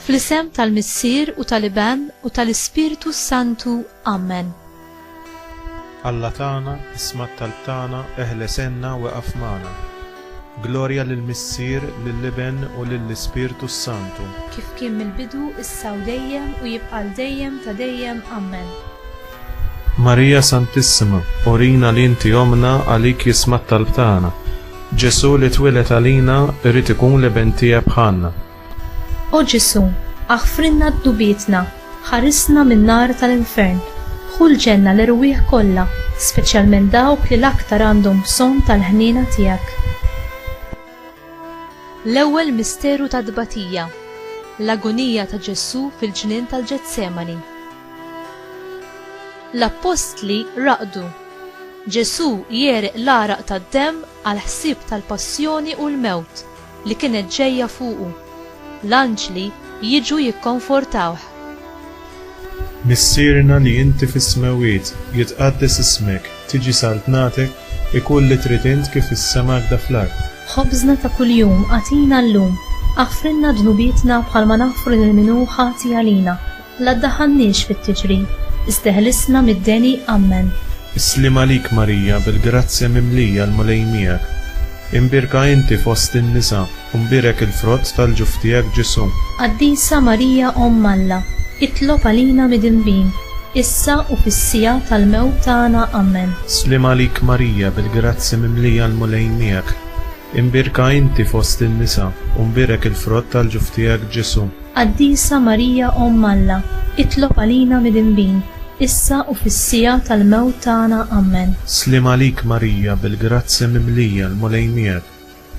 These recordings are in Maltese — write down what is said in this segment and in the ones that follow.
Fl-isem tal-Missier u tal-Iban u tal-Ispiritu Santu. Amen. Alla tagħna, isma' t-talb tagħna, eħlesenna u waqaf magħna. Glorja lill-Missier, lill-Iben u lill-Ispiritu Santu. Kif kien mill-bidu, issa u dejjem u jibqa' dejjem ta' dejjem. Amen. Marija Santissima, orina li inti omna għalik jisma' t-talb tagħna. Ġesu li twilet għalina irid ikun l-Iben tiegħek bħalna. O Ġesu, aħfrinna d-dubietna, ħarisna min-nar tal-infern, ħul ġenna l-irwieħ kollha, speċjalment dawk li l-aktar għandhom bżonn tal-ħniena tiegħek. L-ewwel misteru ta' dbatija, l-agonija ta' Ġesu fil-ġnien tal-Ġetsemani. L-Apostli raqdu. Ġesu jeriq l-araq tad-demm għal ħsieb tal-passjoni u l-mewt li kienet ġejja fuqu. L-anġli jiġu jikkonfortawh. Missierna li inti fis-smawiet, jitqaddes ismek, tiġi saltnatek, ikun li trid int kif is-sema għadha fl-ard. Ħobżna ta' kuljum għatina llum, aħfrinna dnubietna bħalma naħfru lil-minu ħati għalina, la ddaħħalniex fit-tiġri, isteħlisna mid-deni. Amen. Islim għalik Marija bil-grazzja mimlija l-mulej miegħek. Imbirka inti fost in-nisa, u mbirek il-frott tal-ġuf tiegħek Ġesu. Qaddisa Marija Omm Alla, itlob għalina mid-inbin, issa u fis-sija tal-mewt tagħna. Amen. Slim għalik Marija bil-grazzja mimlija l-mulej miegħek. Imbirka inti fost in-nisa, u mbirek il-frott tal-ġuf tiegħek Ġesu. Qaddisa Marija Omm Alla, itlob għalina mid-inbin, issa u fis-sija tal-mewt tagħna. Amen. Slim għalik Marija bil-grazzja mimlija l-mulej miegħek.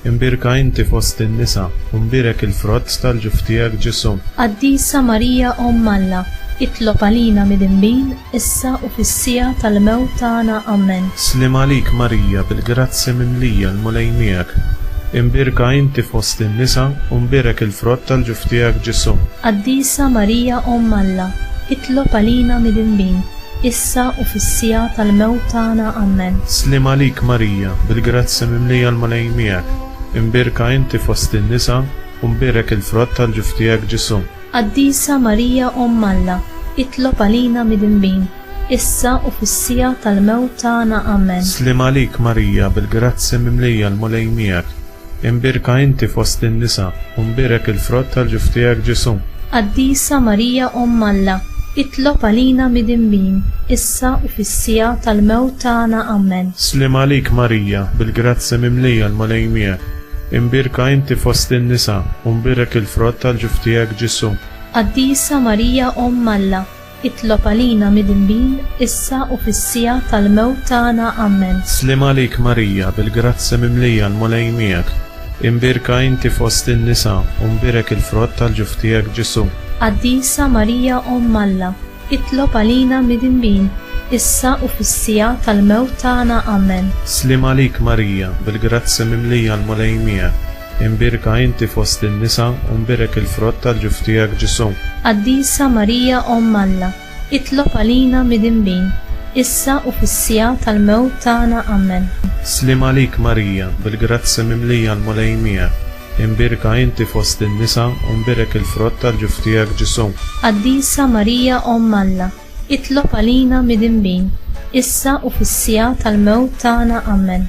Imbirka inti fost in-nisa, u mbirek il-frott tal-ġuf tiegħek Ġesu. Qaddisa Marija Omm Alla, itlob għalina mid-inbin, issa u fis-sija tal-mewt tagħna. Amen. Slim għalik Marija bil-grazzja mimlija l-mulej miegħek. Imbirka inti fost in-nisa, u mbirek il-frott tal-ġuf tiegħek Ġesu. Qaddisa Marija Omm Alla, itlob għalina mid-inbin, issa u fis-sija tal-mewt tagħna. Amen. Slim għalik Marija bil-grazzja mimlija l-mulej miegħek. Imbirka inti fost in-nisa, u mbirek il-frott tal-ġuf tiegħek Ġesu. Qaddisa Marija Omm Alla, itlob għalina mid-inbin, issa u fis-sija tal-mewt tagħna. Amen. Slim għalik Marija bil-grazzja mimlija l-mulej miegħek. Imbirka inti fost in-nisa, u mbirek il-frott tal-ġuf tiegħek Ġesu. Qaddisa Marija Omm Alla, itlob għalina mid-inbin, issa u fis-sija tal-mewt tagħna. Amen. Slim għalik Marija bil-grazzja mimlija l-mulej miegħek. Imbirka inti fost in-nisa, u mbirek il-frott tal-ġuf tiegħek Ġesu. Qaddisa Marija Omm Alla, itlob għalina mid-inbin, issa u fis-sija tal-mewt tagħna. Amen. Slim għalik Marija bil-grazzja mimlija l-mulej miegħek. Imbirka inti fost in-nisa, u mbirek il-frott tal-ġuf tiegħek Ġesu. Qaddisa Marija Omm Alla, itlob għalina mid-inbin, issa u fis-sija tal-mewt tagħna. Amen. Slim għalik Marija bil-grazzja mimlija l-mulej miegħek. Imbirka inti fost in-nisa, u mbirek il-frott tal-ġuf tiegħek Ġesu. Qaddisa Marija Omm Alla, itlob għalina mid-inbin, issa u fis-sija tal-mewt tagħna. Amen. Slim għalik Marija bil-grazzja mimlija l-mulej miegħek. Imbirka inti fost in-nisa, u mbirek il-frott tal-ġuf tiegħek Ġesu. Qaddisa Marija Omm Alla, itlob għalina mid-inbin, issa u fis-sija tal-mewt tagħna. Amen.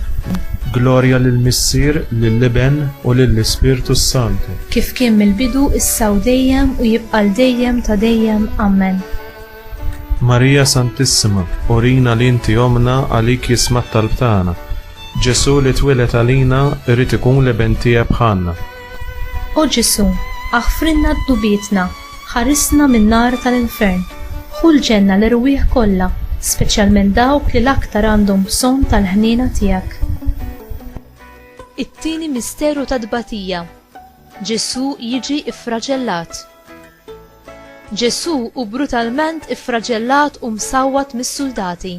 Glorja lill-Missier, lill-Iben u lill-Ispiritu Santu. Kif kien mill-bidu, issa u dejjem u jibqa' dejjem ta' dejjem. Amen. Marija Santissima, orina li inti omna għalik jisma' t-talb tagħna. Ġesu li twilet għalina irid ikun l-Iben tiegħek bħalna. O Ġesu, aħfrinna d-dubietna, ħarisna min-nar tal-infern, ħul ġenna l-irwieħ kollha, speċjalment dawk li l-aktar għandhom bżonn tal-ħniena tiegħek. It-tieni misteru ta' dbatija. Ġesu jiġi iffraġellat. Ġesu u brutalment iffraġellat u msawwat mis-soldati.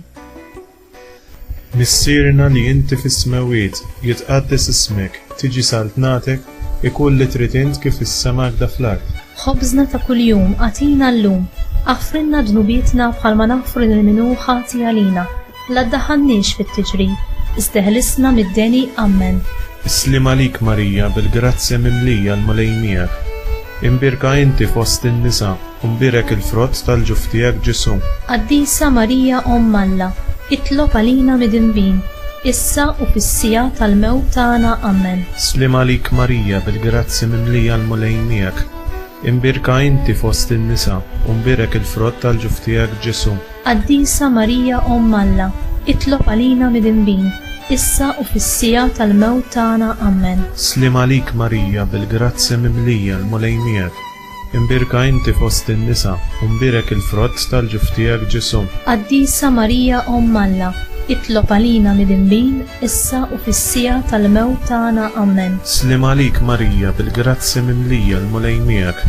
Missierna li inti fis-smawiet, jitqaddes ismek, tiġi saltnatek, ikun li trid int kif is-sema għadha fl-ard. Ħobżna ta' kuljum għatina llum, aħfrinna dnubietna bħalma naħfru lil-minu ħati għalina, la ddaħħalniex fit-tiġri, isteħlisna mid-deni. Amen. Islim għalik Marija bil-grazzja mimlija l-mulej miegħek. imbirka inti fost in-nisa u mbirak il-frott tal-ġuf tiegħek Ġesu. Qaddisa Marija Omm Alla, itlob għalina midinbin, issa u fis-sija tal-mewt tagħna. Amen. Slim għalik Marija bil-grazzi mimlija l-mulejn miegħek. Imbirka inti fost in-nisa u mbirak il-frott tal-ġuf tiegħek Ġesu. Qaddisa Marija Omm Alla, itlob għalina midinbin, issa u fis-sija tal-mewt tagħna. Amen. Slim għalik Marija bil-grazzi mimlija l-mulejn miegħek. Imbirka inti fost in-nisa u mbirak il-frott tal-ġuf tiegħek Ġesu. Qaddisa Marija Omm Alla, itlob għalina midinbin, issa u fis-sija tal-mewt tagħna. Amen. Slim għalik Marija bil-grazzi mimlija l-mulejn miegħek.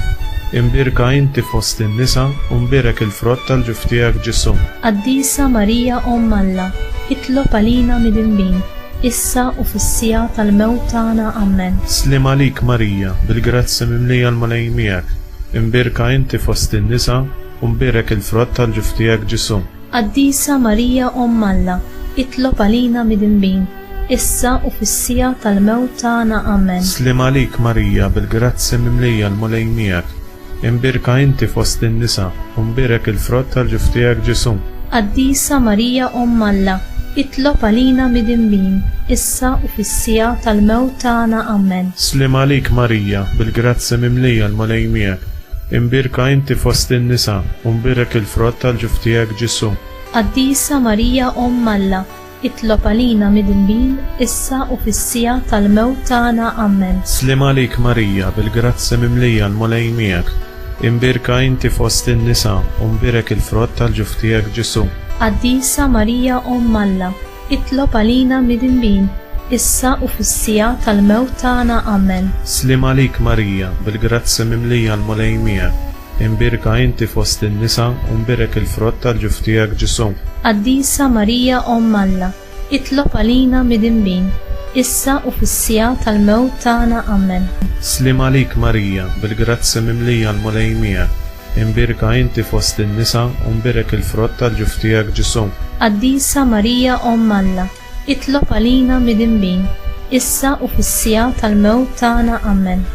Imbirka inti fost in-nisa u mbirak il-frott tal-ġuf tiegħek Ġesu. Qaddisa Marija Omm Alla, itlob għalina midinbin, issa u fis-sija tal-mewt tagħna. Amen. Slim għalik Marija bil-grazzi mimlija l-mulejn miegħek. Imbirka inti fost in-nisa u mbirak il-frott tal-ġuf tiegħek Ġesu. Qaddisa Marija Omm Alla, itlob għalina midinbin, issa u fis-sija tal-mewt tagħna. Amen. Slim għalik Marija bil-grazzi mimlija l-mulejn miegħek. Imbirka inti fost in-nisa u mbirak il-frott tal-ġuf tiegħek Ġesu. Qaddisa Marija Omm Alla, itlob għalina midinbin, issa u fis-sija tal-mewt tagħna. Amen. Slim għalik Marija bil-grazzi mimlija l-mulejn miegħek. Imbirka inti fost in-nisa u mbirak il-frott tal-ġuf tiegħek Ġesu. Qaddisa Marija Omm Alla, itlob għalina midinbin, issa u fis-sija tal-mewt tagħna. Amen. Slim għalik Marija bil-grazzi mimlija l-mulejn miegħek. Imbirka inti fost in-nisa u mbirak il-frott tal-ġuf tiegħek Ġesu. Qaddisa Marija Omm Alla, itlob għalina midinbin, issa u fis-sija tal-mewt tagħna. Amen. Slim għalik Marija bil-grazzi mimlija l-mulejn miegħek. Imbirka inti fost in-nisa u mbirak il-frott tal-ġuf tiegħek Ġesu. Qaddisa Marija Omm Alla, itlob għalina midinbin, issa u fis-sija tal-mewt tagħna. Amen. Slim għalik Marija bil-grazzi mimlija l-mulejn miegħek. Imbirka inti fost in-nisa u mbirak il-frott tal-ġuf tiegħek Ġesu. Qaddisa Marija Omm Alla, itlob għalina midinbin, issa u fis-sija tal-mewt tagħna. Amen.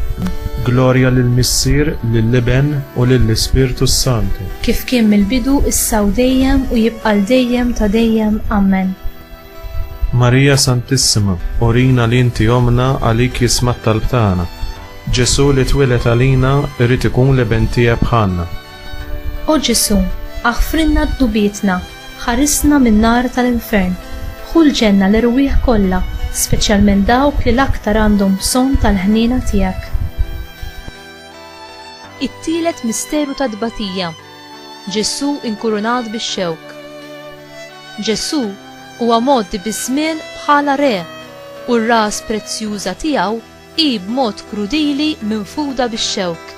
Glorja lill-Missier, lill-Liben u lill-Ispirtu Santu. Kif kien mill-bidu, issa u dejjem u jibqa' l-dejjem ta' dejjem. Amen. Marija Santissima, urina li inti omna għalik jisma' t-talb tagħna. Ġesu li twilet għalina irid ikun Liben tiegħek bħalna. O Ġesu, aħfrinna d-dubietna, ħarisna min-nar tal-infern, ħul ġenna l-irwieħ kollha, speċjalment dawk li l-aktar għandhom bżonn tal-ħniena tiegħek. It-tielet misteru ta' tbatija. Ġesu inkurunat bix-xewk. Ġesu huwa moddi biż-żmien bħala re u r-ras prezzjuża tiegħu hi b'mod krudili minfuda bix-xewk.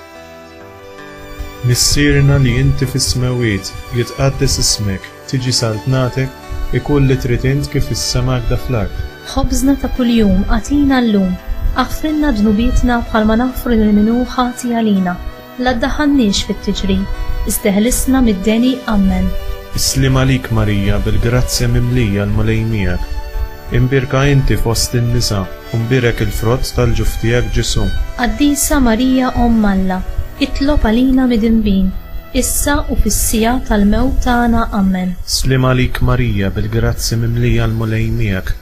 Missierna li inti fis-smawiet jitqaddes ismek, tiġi saltnatek, ikun li trid int kif is-semak da fl-ard. Ħobżna ta' kuljum għatina llum, aħfrinna dnubietna bħalma naħfru lil min hu ħati għalina. La ddaħħalniex fit-tiġri, isteħlisna mid-deni. Amen. Slim għalik Marija bil-grazzi mimlija l-mulejn miegħek. Imbirka inti fost in-nisa u mbirak il-frott tal-ġuf tiegħek Ġesu. Qaddisa Marija Omm Alla, itlob għalina midinbin, issa u fis-sija tal-mewt tagħna. Amen. Slim għalik Marija bil-grazzi mimlija l-mulejn miegħek.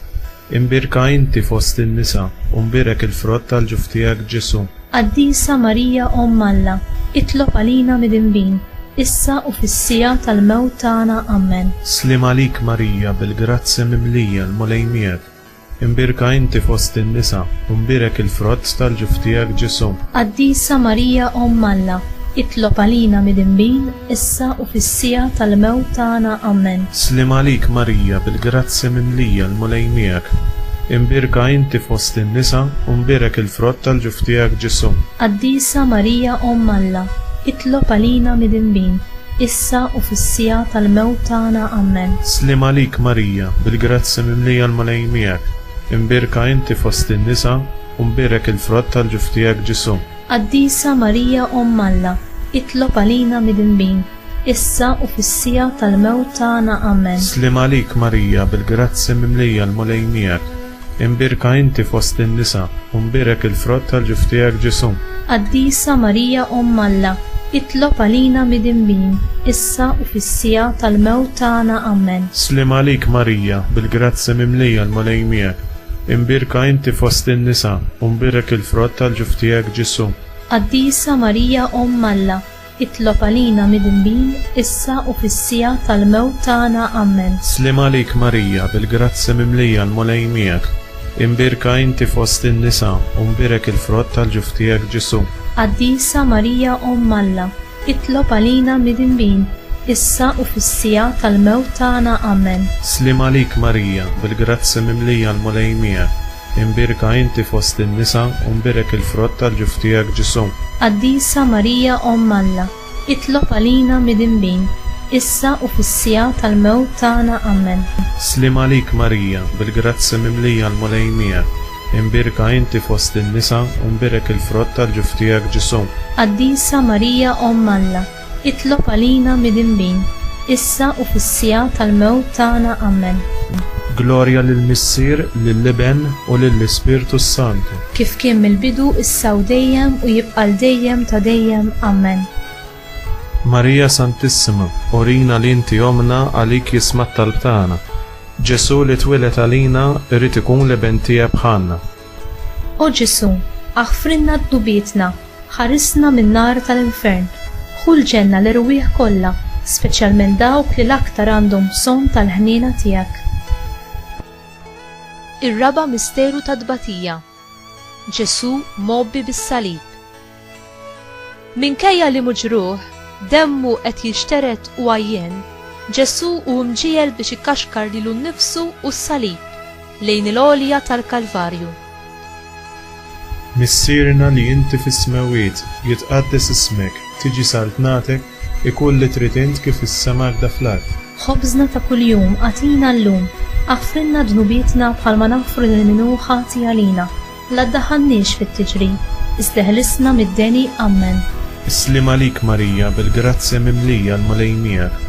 Imbirka inti fost in-nisa u mbirak il-frott tal-ġuf tiegħek Ġesu. Qaddisa Marija Omm Alla, itlob għalina midinbin, issa u fis-sija tal-mewt tagħna. Amen. Slim għalik Marija bil-grazzi mimlija l-mulejn miegħek. Imbirka inti fost in-nisa u mbirak il-frott tal-ġuf tiegħek Ġesu. Qaddisa Marija Omm Alla, itlob għalina midinbin, issa u fis-sija tal-mewt tagħna. Amen. Slim għalik Marija bil-grazzi mimlija l-mulejn miegħek. Imbirka inti fost in-nisa u mbirak il-frott tal-ġuf tiegħek Ġesu. Qaddisa Marija Omm Alla, itlob għalina midinbin, issa u fis-sija tal-mewt tagħna. Amen. Slim għalik Marija bil-grazzi mimlija l-mulejn miegħek. Imbirka inti fost in-nisa u mbirak il-frott tal-ġuf tiegħek Ġesu. Qaddisa Marija Omm Alla, itlob għalina midinbin, issa u fis-sija tal-mewt tagħna. Amen. Slim għalik Marija bil-grazzi mimlija l-mulejn miegħek. Imbirka inti fost in-nisa u mbirak il-frott tal-ġuf tiegħek Ġesu. Qaddisa Marija Umm Alla, itlob għalina mid-inbin, issa u fis-sija tal-mewt tagħna. Amen. Slim għalik Marija, bil-grazzi mimlija l-mulej miegħek, imbirka inti fost in-nisa, u mbirek il-frott tal-ġuf tiegħek Ġesu. Qaddisa Marija Umm Alla, itlob għalina mid-inbin, issa u fis-sija tal-mewt tagħna. Amen. Slim għalik Marija, bil-grazzi mimlija l-mulej miegħek, imbirka inti fost in-nisa, u mbirek il-frott tal-ġuf tiegħek Ġesu. Qaddisa Marija Umm Alla, itlob għalina mid-inbin, issa u fis-sija tal-mewt tagħna. Amen. Slim għalik Marija, bil-grazzi mimlija l-mulej miegħek, imbirka inti fost in-nisa, u mbirek il-frott tal-ġuf tiegħek Ġesu. Qaddisa Marija Umm Alla, itlob għalina mid-inbin, issa u fis-sija tal-mewt tagħna. Amen. Slim għalik Marija, bil-grazzi mimlija l-mulej miegħek, imbirka inti fost in-nisa, u mbirek il-frott tal-ġuf tiegħek Ġesu. Qaddisa Marija Umm Alla, itlob għalina mid-inbin, issa u fis-sija tal-mewt tagħna. Amen. Glorja lill-Missier, lill-Iben u lill-Ispirtu Santu. Kif kien mill-bidu, issa u dejjem u jibqa' dejjem ta' dejjem. Amen. Marija Santissima, urina li inti omna għalik jisma' t-talb tagħna. Ġesu li twilet għalina irid ikun l-Iben tiegħek bħalna. O Ġesu, aħfrinna d-dubietna, ħarisna min-nar tal-infern, ħu l-ġenna l-irwieħ kollha, speċjalment dawk li l-aktar għandhom bżonn tal-ħniena tiegħek. Ir-raba' misteru ta' tbatija. Ġesu mobbi bis-salib. Minkejja li muġruh, demmu qed jixteret u għajjen, Ġesu hu mġiel biex ikkaxkar lilu nnifsu u s-salib lejn il-għolja tal-Kalvarju. Missierna li inti fis-smawiet, jitqaddes ismek, tiġi saltnatek, ikun li trid int kif is-semak da fl-ard. Ħobżna ta' kuljum għatina llum, aħfrinna dnubietna bħalma naħfru lil minnu ħati għalina, la ddaħħalniex fit-tiġri, iżda ħlisna mid-deni. Amen. Slim għalik Marija, bil-grazzi mimlija l-mulej miegħek,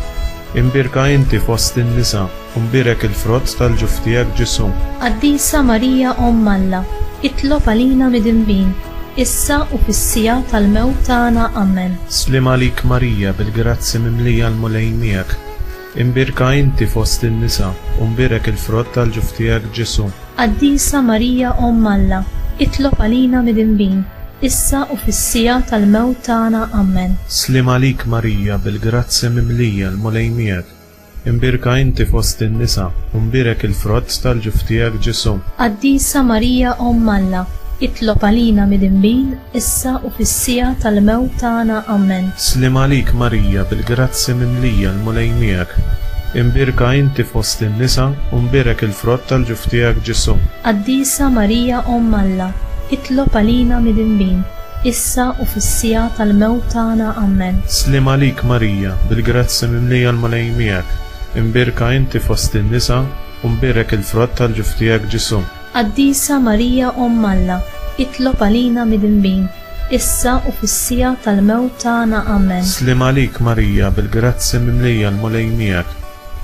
imbirka inti fost in-nisa, u mbirek il-frott tal-ġuf tiegħek Ġesu. Qaddisa Marija Umm Alla, itlob għalina mid-inbin, issa u fis-sija tal-mewt tagħna. Amen. Slim għalik Marija, bil-grazzi mimlija l-mulej miegħek, imbirka inti fost in-nisa, u mbirek il-frott tal-ġuf tiegħek Ġesu. Qaddisa Marija Umm Alla, itlob għalina mid-inbin, issa u fis-sija tal-mewt tagħna. Amen. Slim għalik Marija, bil-grazzi mimlija l-mulej miegħek, imbirka inti fost in-nisa, u mbirek il-frott tal-ġuf tiegħek Ġesu. Qaddisa Marija Umm Alla, itlob għalina mid-inbin, issa u fis-sija tal-mewt tagħna. Amen. Slim għalik Marija, bil-grazzi mimlija l-mulej miegħek, imbirka inti fost in-nisa, u mbirek il-frott tal-ġuf tiegħek Ġesu. Qaddisa Marija Umm Alla, itlob għalina mid-inbin, issa u fis-sija tal-mewt tagħna. Amen. Slim għalik Marija, bil-grazzi mimlija l-mulej miegħek, imbirka inti fost in-nisa, u mbirek il-frott tal-ġuf tiegħek Ġesu. Qaddisa Marija Umm Alla, itlob għalina mid-inbin, issa u fis-sija tal-mewt tagħna. Amen. Slim għalik Marija, bil-grazzi mimlija l-mulej miegħek,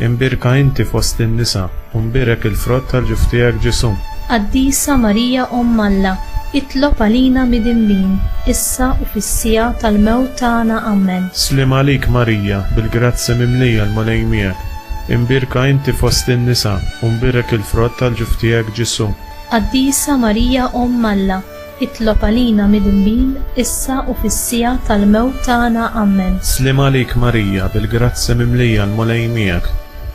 imbirka inti fost in-nisa, u mbirek il-frott tal-ġuf tiegħek Ġesu. Qaddisa Marija Umm Alla, itlob għalina mid-inbin, issa u fis-sija tal-mewt tagħna. Amen. Slim għalik Marija, bil-grazzi mimlija l-mulej miegħek, imbirka inti fost in-nisa, u mbirek il-frott tal-ġuf tiegħek Ġesu. Qaddisa Marija Umm Alla, itlob għalina mid-inbin, issa u fis-sija tal-mewt tagħna. Amen. Slim għalik Marija, bil-grazzi mimlija l-mulej miegħek,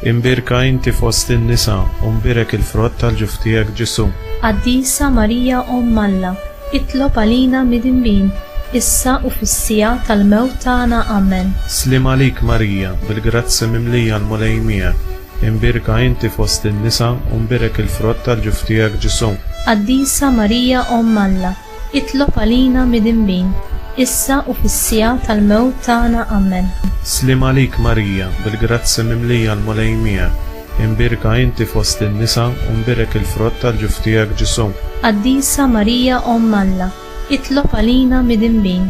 imbirka inti fost in-nisa, u mbirek il-frott tal-ġuf tiegħek Ġesu. Qaddisa Marija Umm Alla, itlob għalina mid-inbin, issa u fis-sija tal-mewt tagħna. Amen. Slim għalik Marija, bil-grazzi mimlija l-mulej miegħek, imbirka inti fost in-nisa, u mbirek il-frott tal-ġuf tiegħek Ġesu. Qaddisa Marija Umm Alla, itlob għalina mid-inbin, issa u fis-sija tal-mewt tagħna. Amen. Slim għalik Marija, bil-grazzi mimlija l-mulej miegħek, imbirka inti fost in-nisa, u mbirek il-frott tal-ġuf tiegħek Ġesu. Qaddisa Marija Umm Alla, itlob għalina mid-inbin,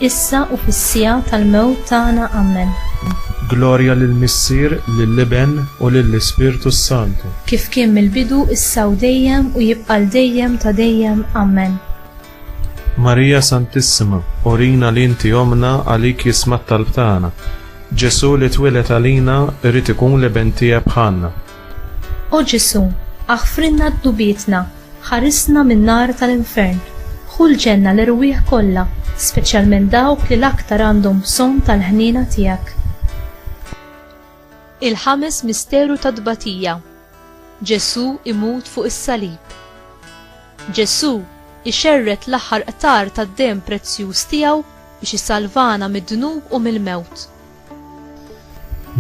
issa u fis-sija tal-mewt tagħna. Amen. Glorja lill-Missier, lill-Iben u lill-Ispirtu Santu. Kif kien mill-bidu, issa u dejjem u jibqa' dejjem ta' dejjem. Amen. Marija Santissima, orina li inti omna għalik jisma' t-talb tagħna. Ġesu li twilet għalina irid ikun leben tiegħek bħalna. O Ġesu, aħfrinna d-dubietna, ħarisna min-nar tal-infern, ħulġenna l-irwieħ kollha, speċjalment dawk li l-aktar għandhom bżonn tal-ħniena tiegħek. Il-ħames misteru ta' dbatija. Ġesu imut fuq is-salib. Ġesu ixerret l-aħħar qtar tad-demm prezzjuż tiegħu biex isalvana mid-dnub u mill-mewt.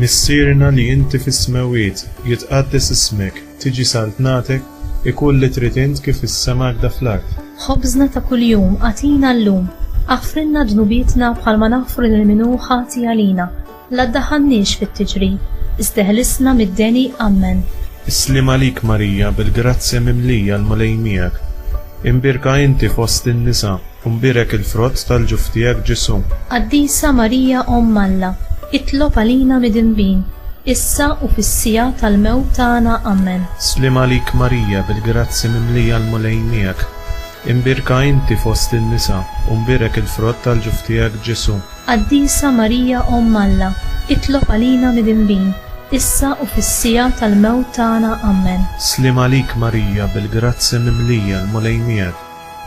Missierna li inti fis-smawiet, jitqaddes ismek, tiġi saltnatek, ikun li trid int kif is-sema għadha fl-ard. Ħobżna ta' kuljum għatina llum, aħfrinna dnubietna bħalma naħfru lil min hu ħati għalina, la ddaħħalniex fit-tiġrib, iżdeħlisna mid-deni Amen. Islim għalik Marija bil-grazzja mimlija l-mulej miegħek. Imbirka inti fost in-nisa, u mbirek il-frott tal-ġuf tiegħek Ġesu. Qaddisa Marija Omm Alla, itlob għalina mid-inbin, issa u fis-sija tal-mewt tagħna Amen. Islim għalik Marija bil-grazzja mimlija l-mulej miegħek. Imbirka inti fost in-nisa, u mbirek il-frott tal-ġuf tiegħek Ġesu. Qaddisa Marija Omm Alla, itlob għalina mid-inbin, issa u fis-sija tal-mewt tagħna Amen. Slim għalik Marija bil-grazzja mimlija l-mulej miegħek.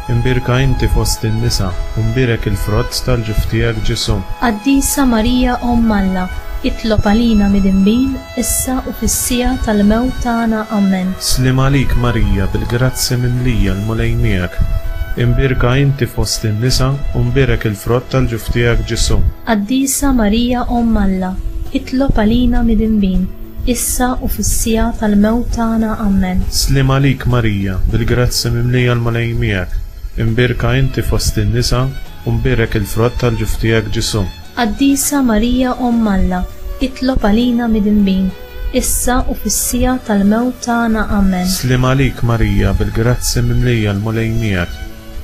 Imbirka inti fost in-nisa, u mbirek il-frott tal-ġuf tiegħek Ġesu. Qaddisa Marija Omm Alla, itlob għalina mid-inbin, issa u fis-sija tal-mewt tagħna Amen. Slim għalik Marija bil-grazzja mimlija l-mulej miegħek. Imbirka inti fost in-nisa, u mbirek il-frott tal-ġuf tiegħek Ġesu. Qaddisa Marija Omm Alla, itlob għalina mid-inbin, issa u fis-sija tal-mewt tagħna Amen. Slim għalik Marija bil-grazzja mimlija l-mulej miegħek. Imbirka inti fost in-nisa, u mbirek il-frott tal-ġuf tiegħek Ġesu. Qaddisa Marija Omm Alla, itlob għalina mid-inbin, issa u fis-sija tal-mewt tagħna Amen. Slim għalik Marija bil-grazzja mimlija l-mulej miegħek.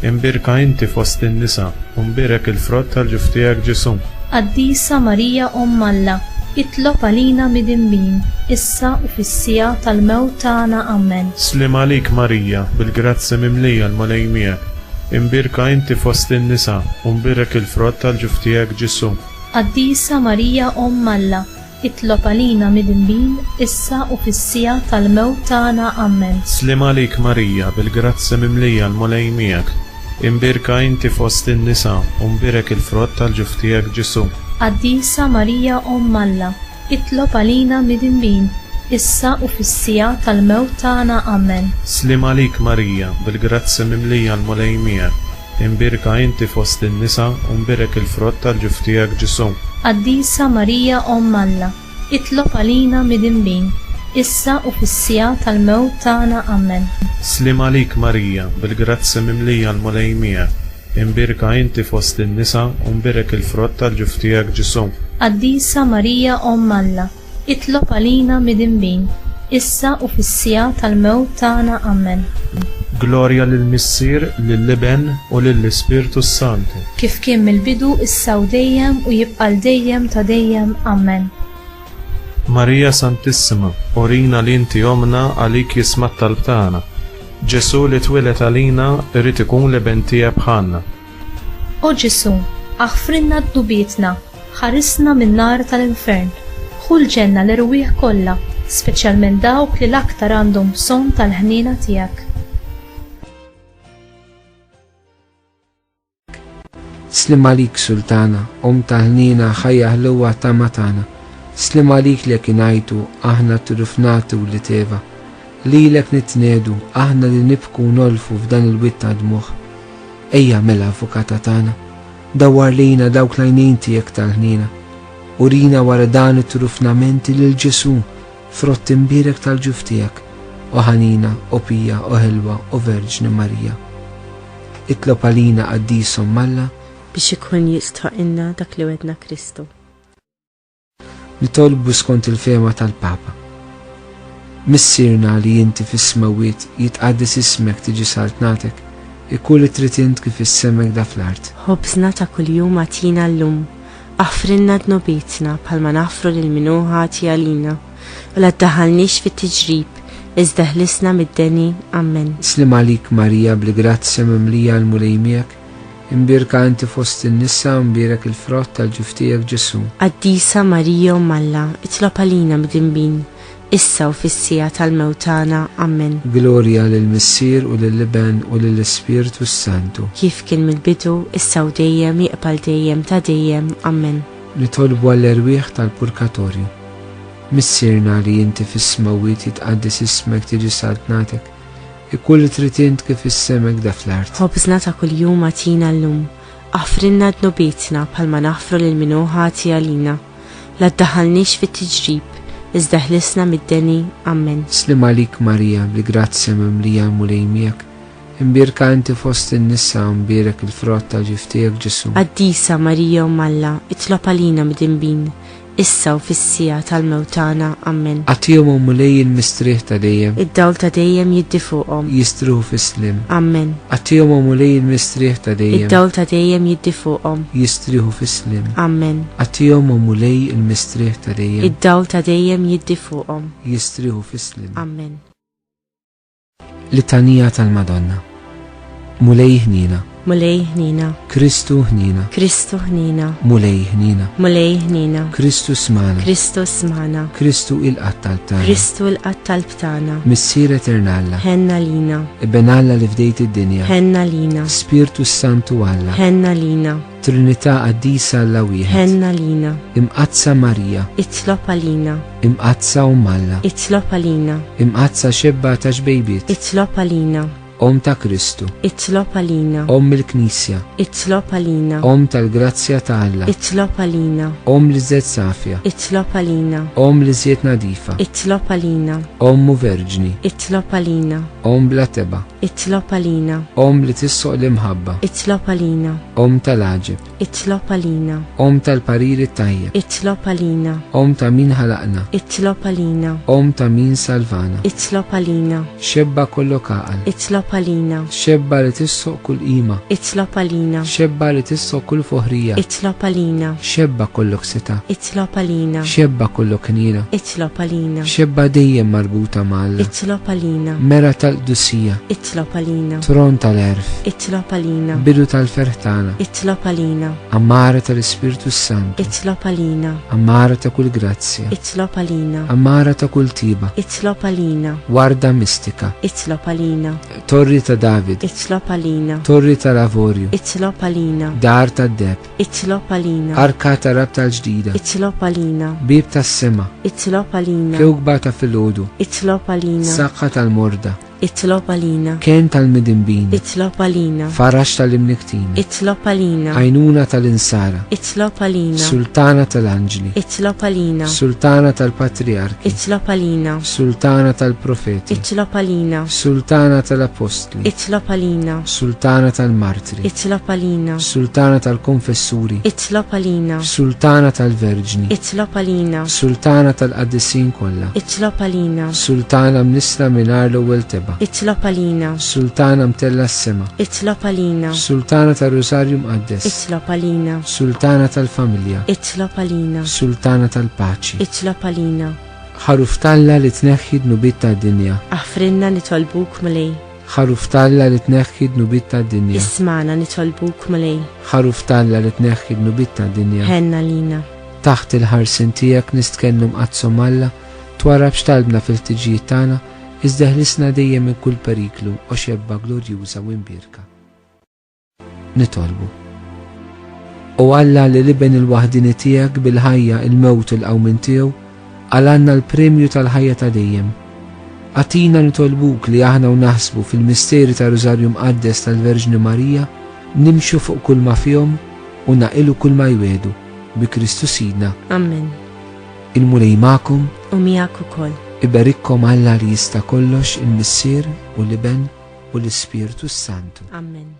Imbirka inti fost in-nisa, u mbirek il-frott tal-ġuf tiegħek Ġesu. Qaddisa Marija Omm Alla, itlob għalina mid-inbin, issa u fis-sija tal-mewt tagħna Amen. Slim għalik Marija bil-grazzja mimlija l-mulej miegħek. Imbirka inti fost in-nisa, u mbirek il-frott tal-ġuf tiegħek Ġesu. Qaddisa Marija Omm Alla, itlob għalina mid-inbin, issa u fis-sija tal-mewt tagħna Amen. Slim għalik Marija bil-grazzja mimlija l-mulej miegħek. Imbirka inti fost in-nisa, u mbirek il-frott tal-ġuf tiegħek Ġesu. Qaddisa Marija Omm Alla, itlob għalina mid-inbin, issa u fis-sija tal-mewt tagħna Amen. Slim għalik Marija bil-grazzja mimlija l-mulej miegħek. Imbirka inti fost in-nisa, u mbirek il-frott tal-ġuf tiegħek Ġesu. Qaddisa Marija Omm Alla, itlob għalina mid-inbin, issa u fis-sija tal-mewt tagħna Amen. Slim għalik Marija bil-grazzja mimlija l-mulej miegħek. Imbirka inti fost in-nisa, u mbirek il-frott tal-ġuf tiegħek Ġesu. Qaddisa Marija Omm Alla, itlob għalina mid-inbin, issa u fis-sija tal-mewt tagħna Amen. Glorja lill-Missier, lill-Liben u lill-Ispirtu Santu. Kif kien mill-bidu issa u dejjem u jibqa' l-dejjem ta' dejjem Amen. Marija Santissima, orina li inti omna għalik jisma' t-talb tagħna. Ġesu li twilet għalina irid ikun leben tiegħek bħalna. O Ġesu, aħfrinna d-dubietna, ħarisna min-nar tal-infern, ħulġenna l-irwieħ kollha, speċjalment dawk li l-aktar għandhom bżonn tal-ħniena tiegħek. Slim għalik Sultana, tal-ħniena ħajja ħluwa ta' matana. Slim għalik li ngħidu aħna tirrifnatu li teva. Lilek nitnedu aħna li nibku nolfu f'dan il-witt ta' dmuħ. Ejja mela avukata tagħna, dawwar lejna dawk l-għajnejn tiegħek tal-ħniena. Urina wara dan it-trufnamenti lil Ġesu, frott imbirek tal-ġuf tiegħek, u ħanina, u pija, u ħelwa, u Verġni Marija. Itlob għalina Qaddisa Omm Alla biex ikun jistħoqilna dak li wedna Kristu. Nitolbu skont il-fema tal-Papa. Missierna li inti fis-smawiet jitqaddes ismek tiġi saltnatek, ikun li trid int kif issemmek da fl-art. Ħobżna ta' kuljum għatina llum, aħfrinna dnubietna bħalma naħfru lil min hu ħati għalina, u la ddaħħalniex fit-tiġrib, iżda ħlisna mid-deni Amen. Slim għalik Marija bil-grazzja mimlija l-mulej miegħek, imbirka inti fost in-nisa u mbirek il-frott tal-ġuftijek Ġesu. Qaddisa Marija Umm Alla, itlob għalina b'dinbin, issa u fis-sija tal-mewtana. Amen. Glorja lill-Missier u lill-Iben u lill-Ispirtu Santu. Kif kien mill-bidu, issa u dejjem jiqbal dejjem ta' dejjem. Amen. Nitolbu għall-erwieħ tal-Purgatorju. Missierna li inti fis-smawiet jitqaddis ismek tiġi saltnatek, ikun li trid int kif is-semek da fl-art. Ħobżna ta' kuljum atina llum, aħfrinna dnubietna bħalma naħfru lil min hu ħati għalina. La ddaħħalniex fit-tiġrib, iżda ħlisna mid-deni. Amen. Slim għalik Marija, bli grazzja mimlija mulej miegħek, imbirka inti fost in-nisa u mbirek il-frott tal-ġuftijek Ġesu. Qaddisa Marija Umm Alla, itlob għalina b'dinbin, issa u fis-sija tal-mewtana. Amen. Għatihom u mulej il-mistrieħ ta' dejjem, id-dawl ta' dejjem jiddi fuqhom. jistruħu fis-slim. Amen. Għatihom u mulej il-mistrieħ ta' dejjem, id-dawl ta' dejjem jiddi fuqhom. jistriħu fis-slim. Amen. Għatihom u mulej il-mistrieħ ta' dejjem, id-dawl ta' dejjem jiddi fuqhom. jistriħu fis-slim. Amen. Litanija tal-Madonna. Mulej ħnina, Mulej ħnina, Kristu ħnina, Kristu ħnina, mulej ħnina, mulej ħnina, Kristu smana, Kristu smana, Kristu il-qattal tana, Kristu l-qattal btana, Missier Eternalla, ħenna lina, Iben Alla li fdejt id-dinja, ħenna lina, Spiritu Santu Alla, ħenna lina, Trinità qaddisa Alla wieħed, ħenna lina, imqazza Marija, itlob għalina, imqazza Alla, itlob għalina, imqazza xebba ta' ġbejbiet, itlob għalina, Om ta' Kristu, itlob għalina, Om il-Knisja, itlob għalina, Om tal-Grazzja ta' Alla, itlob għalina, Om li żed safja, itlob għalina, Om li żiet nadifa, itlob għalina, Om mu verġni, itlob għalina, Om bla teba, itlob għalina, Om li tissoq l-imħabba, itlob għalina, Om tal-aġib, itlob għalina, Om tal-pariri tajjeb, itlob għalina, Om ta' min ħalaqna, itlob għalina, Om ta' min salvana, itlob għalina, xebba kollu kaqal, itlob għalina, xebba li tissoq kull qima, itlob għalina, xebba li tissoq kull foħrija, itlob għalina, xebba kollok seta, itlob għalina, xebba kollok knina, itlob għalina, xebba dejjem marbuta malla, itlob għalina, mera tal-qdussija, itlob għalina, tron tal-erf, itlob għalina, bidu tal-fertana, itlob għalina, ammara tal-Ispirtu Santu, itlob għalina, ammara ta' kull grazzja, itlob għalina, ammara ta' kull tiba, itlob għalina, warda mistika, itlob għalina, torri ta' David, itlob għalina, torri ta' Lavorju, itlob għalina, dar ta' Deb, itlob għalina, arka ta' rab tal-ġdida, itlob għalina, bib ta' sema, itlob għalina, kewkba ta' filgħodu, itlob għalina, saqqa tal-morda, itlob għalina, ken tal-midinbin, itlob għalina, farax tal-imniktin, itlob għalina, għajnuna tal-insara, itlob għalina, sultana tal-anġli, itlob għalina, sultana tal-patriarki, itlob għalina, sultana tal-profeti, itlob għalina, sultana tal-apostli, itlob għalina, sultana tal-martri, itlob għalina, sultana tal-konfessuri, itlob għalina, sultana tal-verġni, itlob għalina, sultana tal-qaddissin kollha, itlob għalina, sultana mnisra minar l-ewwel teba, itlob għalina, sultana mtella s-sema, itlob għalina, sultana tal-Rosarju Mqaddes, itlob għalina, sultana tal-familja, itlob għalina, sultana tal-paċi, itlob għalina, ħaruf talla li tneħħi dnubiet tad-dinja, aħfrinna nitolbuk mulej, ħaruf talla li tneħħi dnubiet tad-dinja, ismana nitolbuk mulej, ħaruf talla li tneħħi dnubiet tad-dinja, ħenna lina, taħt il-ħarsin tiegħek nistkennu mqazzom Alla, twarab x'talbna fil-tiġijiet tagħna, iżda ħlisna dejjem minn kull periklu u xebba glorjuża u imbirka. Nitolbu. U Alla li liben il-waħdini tiegħek bil-ħajja il-mewt il-qawmin tiegħu, għalanna l-premju tal-ħajja ta' dejjem. Għatina nitolbuk li aħna u naħsbu fil-misteri ta' Rożarju Mqaddes tal-Verġni Marija, nimxu fuq kull ma fihom u naqilu kull ma jwedu bi Kristu Sidna. Amen. Il-mulej magħkom U miegħek ukoll. ibarikkom Alla li jista' kollox il-Missier u l-Iben u l-Ispirtu Santu. Amen.